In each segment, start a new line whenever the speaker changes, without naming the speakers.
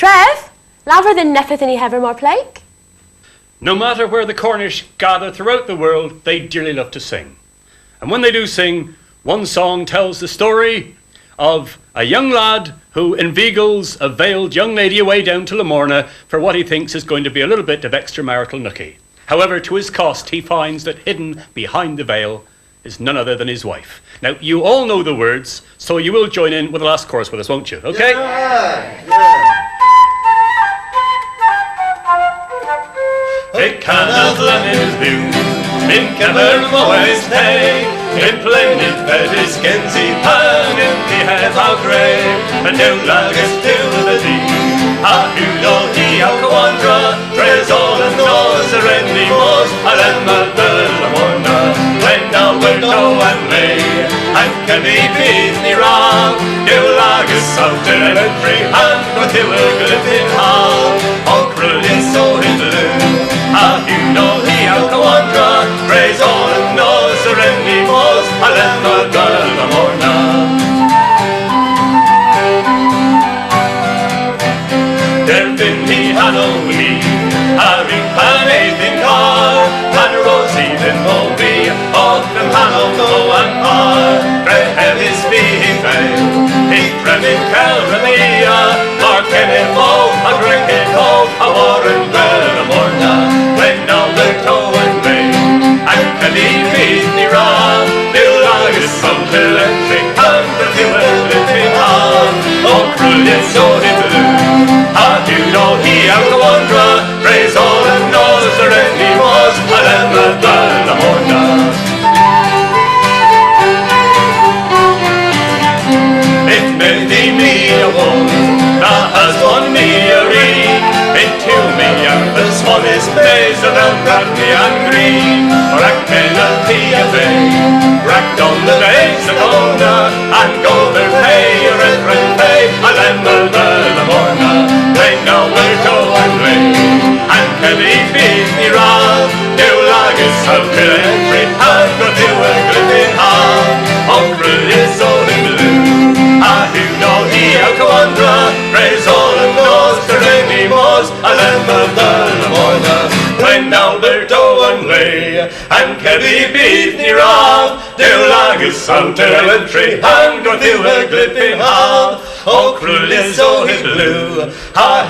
Trev, laver than neffeth any hever more plague.
No matter where the Cornish gather throughout the world, they dearly love to sing. And when they do sing, one song tells the story of a young lad who inveigles a veiled young lady away down to Lamorna for what he thinks is going to be a little bit of extramarital nookie. However, to his cost, he finds that hidden behind the veil is none other than his wife. Now, you all know the words, so you will join in with the last chorus with us, won't you? Okay?
Yeah.
A can of lemons blue, in Cameron always pay, in planet fed is Genzi pan, in the head how grey, and down lagus to the deep. A hudo he alcoandra, tres all and nose, a rendy mos, a lemma de Lamorna, when now we're no and lay, and can be beaten round, down lagus out to every hand, but he will live in hall, all brilliant so in blue. You know he alcoandra, praise all and knows the rendy mos, a lemma de Lamorna. There been he Halloween, Harry Pan car, and Rosie then Moby, of them Halloween and Par, Graham his being veil, he Fremin Calramia, Mark Kenneth Moe, a Drinking Moe, a Warren de Lamorna. When now the toe and lay, and can he beat me round, Bill Lagus some till entry, and the Tiller living on, oh, brilliant so in blue. How do you know he out the wandra, praise all and knows the rendy was, a lemma de Lamorna. It may be me a woman, that has won me a ring, into me and the swan is blazed around Bradley and Green, or I cannot be a bay, racked on the bays of Ona, and go their pay, a reverend pay, a lemma de Lamorna, when now we're toe and lay, and can he beat me round, new lagus out to every hand, but they were glipping hard, on brilliant soul in blue. Who know he alcoandra, praise all and knows the rainy mos, a lemma de Lamorna, when now they're toe and lay, and Kebby beat me round, new lagus out to every hand, but they were glipping hard, oh, cruelly so in blue.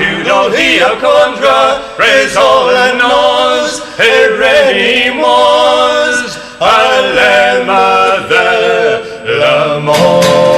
Who know he alcoandra, praise all and knows the rainy mos, a lemma de Lamorna.